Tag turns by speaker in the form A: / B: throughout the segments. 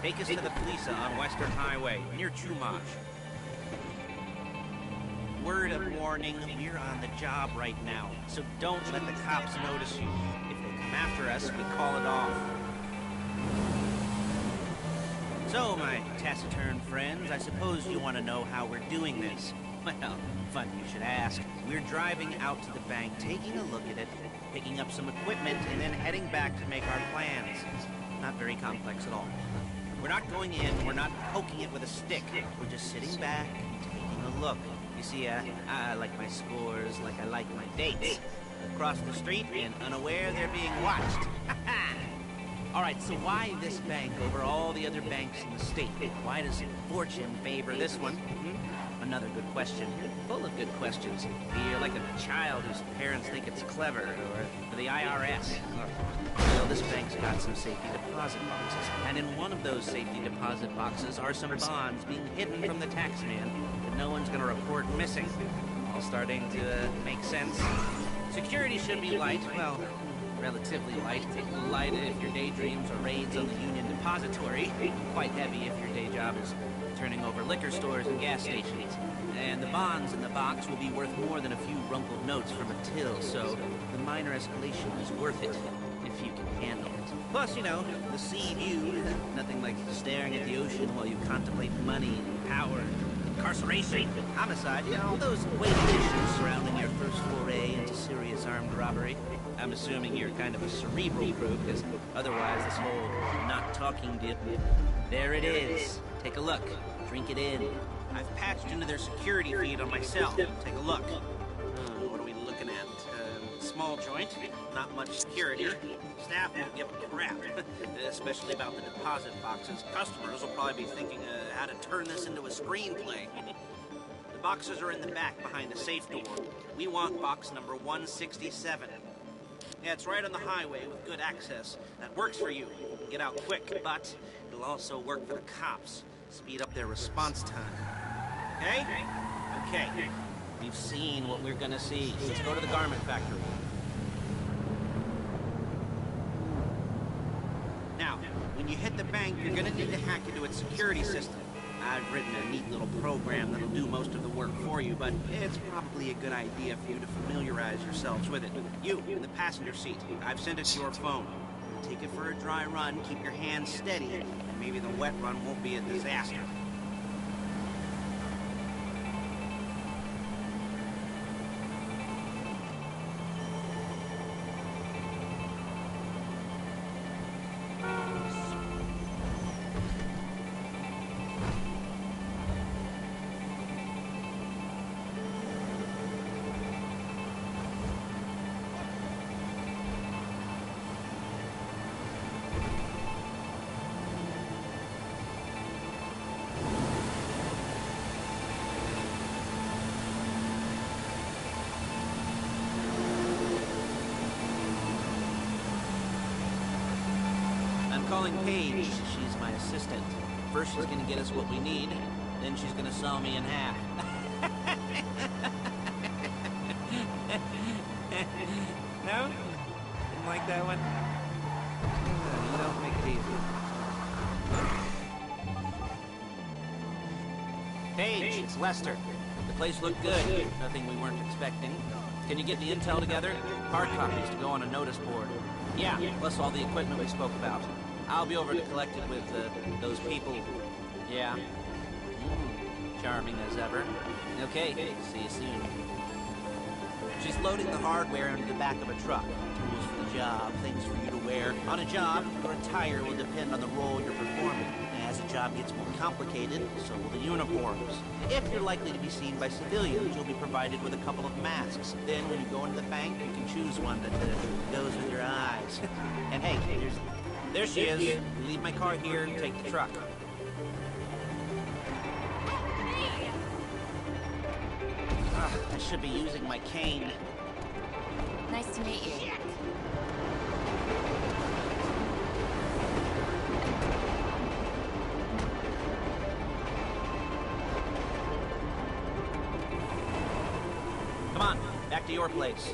A: Take us to the Police on Western Highway, near Chumash. Word of warning, we're on the job right now, so don't let the cops notice you. If they come after us, we call it off. So, my taciturn friends, I suppose you want to know how we're doing this. Well, funny you should ask. We're driving out to the bank, taking a look at it, picking up some equipment, and then heading back to make our plans. Not very complex at all. We're not going in, we're not poking it with a stick. We're just sitting back and taking a look. You see, I like my scores like I like my dates. Across the street and unaware they're being watched. All right, so why this bank over all the other banks in the state? Why does fortune favor this one? Another good question. Full of good questions. You're like a child whose parents think it's clever, or the IRS. Well, this bank's got some safety deposit boxes, and in one of those safety deposit boxes are some bonds being hidden from the taxman that no one's gonna report missing. All starting to make sense. Security should be light, well, relatively light. Light if your daydreams are raids on the Union Depository. Quite heavy if your day job is turning over liquor stores and gas stations. And the bonds in the box will be worth more than a few rumpled notes from a till, so the minor escalation is worth it, if you can handle it. Plus, you know, the sea view, nothing like staring at the ocean while you contemplate money, power, incarceration, homicide, you know, those weighty issues surrounding your first foray into serious armed robbery. I'm assuming you're kind of a cerebral crew, because otherwise this whole not talking dip. There it is. Take a look. Drink it in. I've patched into their security feed on my cell. Take a look. What are we looking at? Small joint, not much security. Staff won't give a crap, especially about the deposit boxes. Customers will probably be thinking how to turn this into a screenplay. The boxes are in the back behind the safe door. We want box number 167. Yeah, it's right on the highway with good access. That works for you. Get out quick, but it'll also work for the cops. Speed up their response time. Okay? Okay. We've seen what we're gonna see. Let's go to the garment factory. Now, when you hit the bank, you're gonna need to hack into its security system. I've written a neat little program that'll do most of the work for you, but it's probably a good idea for you to familiarize yourselves with it. You, in the passenger seat, I've sent it to your phone. Take it for a dry run, keep your hands steady, and maybe the wet run won't be a disaster. Calling Paige. She's my assistant. First she's gonna get us what we need, then she's gonna saw me in half. No? Didn't like that one? You don't make it easy. Paige, it's Lester. The place looked good. Nothing we weren't expecting. Can you get the intel together? Hard copies to go on a notice board. Yeah, plus all the equipment we spoke about. I'll be over to collect it with those people. Yeah. Charming as ever. Okay, see you soon. She's loading the hardware into the back of a truck. Tools for the job, things for you to wear. On a job, your attire will depend on the role you're performing. As the job gets more complicated, so will the uniforms. If you're likely to be seen by civilians, you'll be provided with a couple of masks. Then when you go into the bank, you can choose one that goes with your eyes. And hey, there she is. You leave my car here and take the truck. I should be using my cane.
B: Nice to meet you.
A: Come on, back to your place.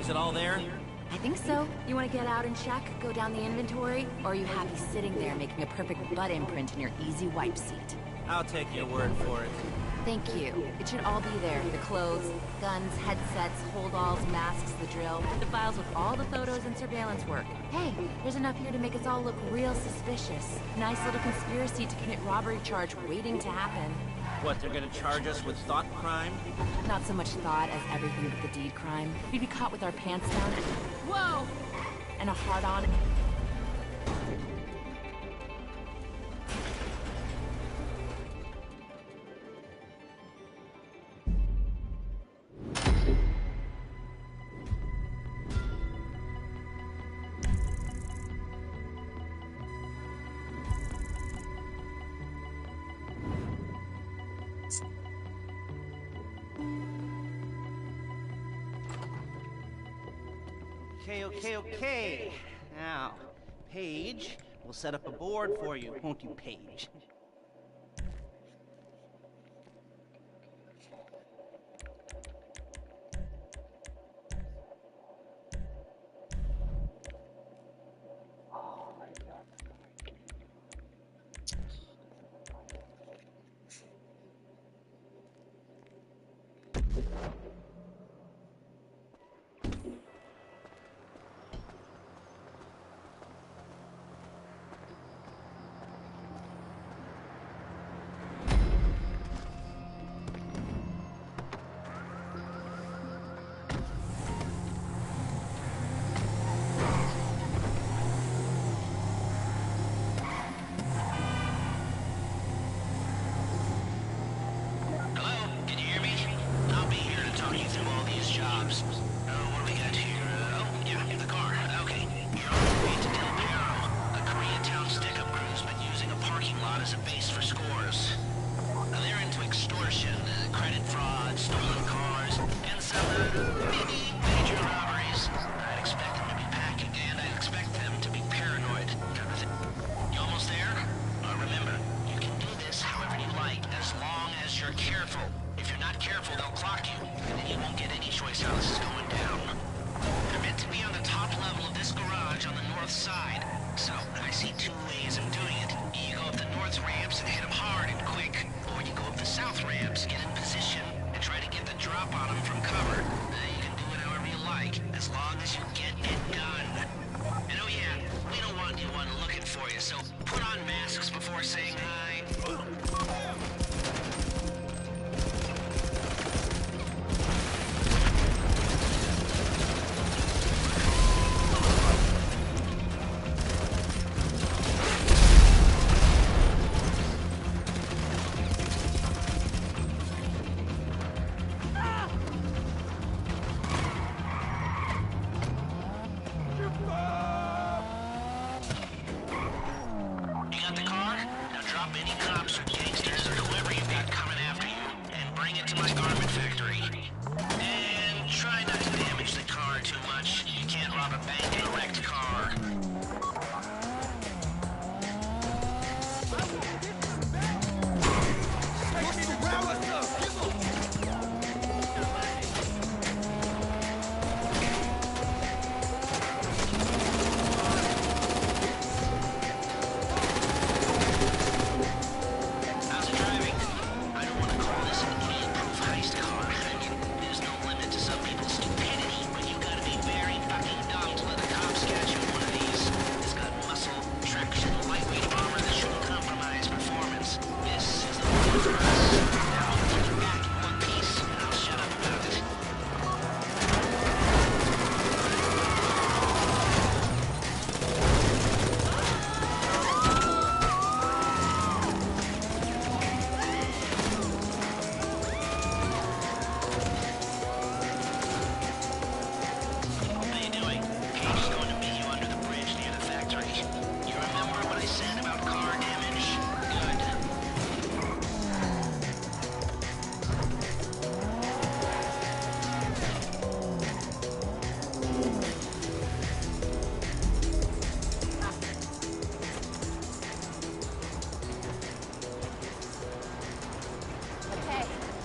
A: Is it all there?
B: I think so. You want to get out and check, go down the inventory, or are you happy sitting there making a perfect butt imprint in your easy wipe seat?
A: I'll take your word for it.
B: Thank you. It should all be there. The clothes, guns, headsets, holdalls, masks, the drill. The files with all the photos and surveillance work. Hey, there's enough here to make us all look real suspicious. Nice little conspiracy to commit robbery charge waiting to happen.
A: What, they're gonna charge us with thought crime?
B: Not so much thought as everything but the deed crime. We'd be caught with our pants down and... Whoa! And a hard-on...
A: Okay. Now, Paige, we'll set up a board for you, won't you, Paige?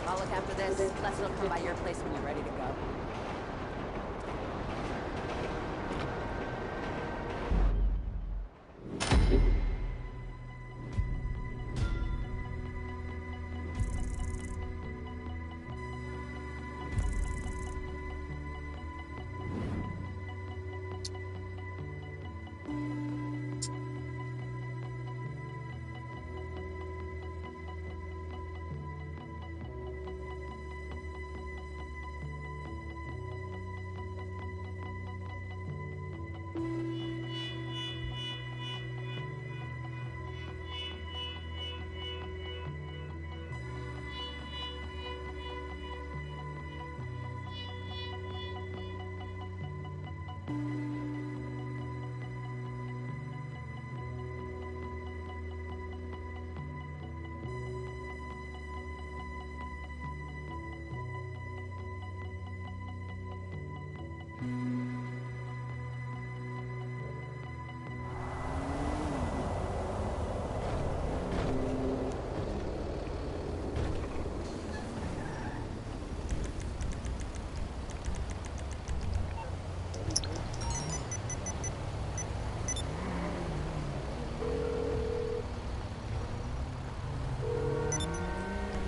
B: I'll look after this. Lester will come by your place when you're ready to go.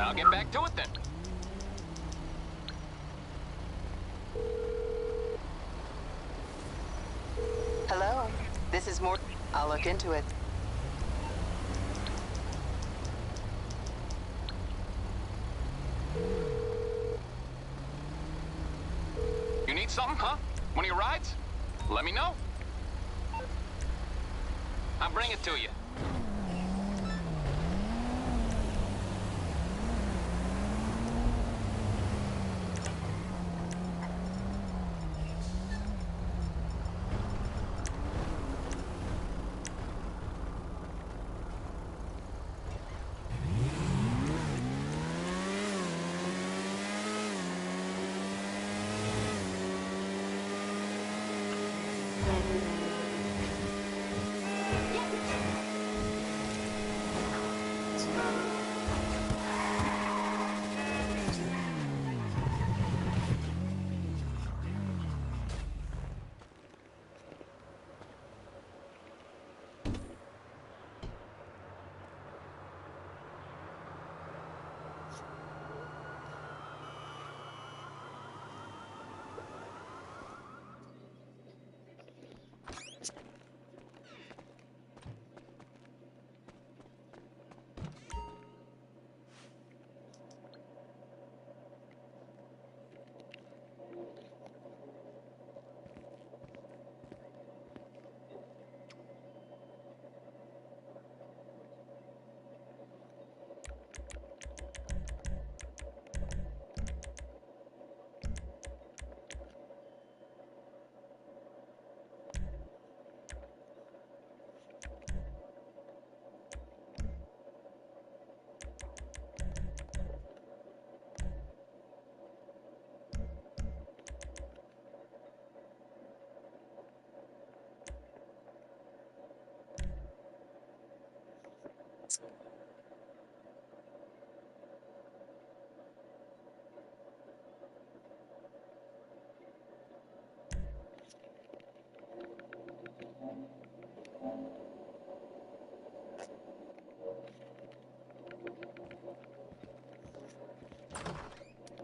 C: I'll get back to it then.
D: Hello, this is Mort. I'll look into it.
C: You need something, huh? One of your rides? Let me know. I'll bring it to you.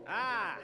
A: Ah,